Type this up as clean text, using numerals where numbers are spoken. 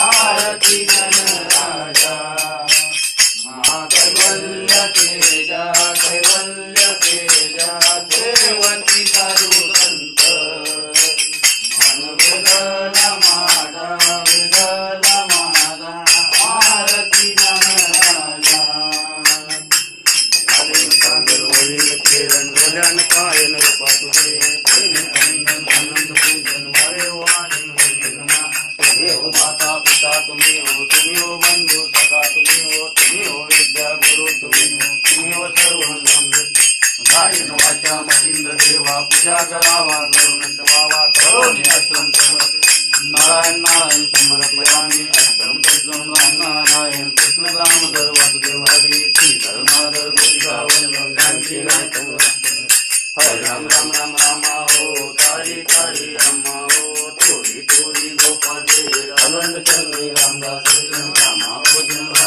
आरती गणराजा महाकैवल्य तेजा कैवल्य तेजा देवती साधु संत मन विरला माझा आरती गणराजा किरण डोल्यान पायन रूपा तुझे आनंद पूजन वारे वाणी तुम्ही हो माता पिता तुम्ही हो बंधू सखा तुम्ही हो विद्या गुरु तुम्ही हो सर्व गायन वाचा मतिंद्र देवा पूजा करावा करुण ठेवावा करुण असंत नारायण नारायण समर्पयामी अष्टम तत्वं नारायण कृष्ण दामोदर वासुदेव हरी श्रीधर नादर गोपिका वल्लभ जानकी नायक हरे राम राम राम राम हो तारी तारी अम्मा हो तोरी तोरी गोपाल अलंड चल रामदास रामा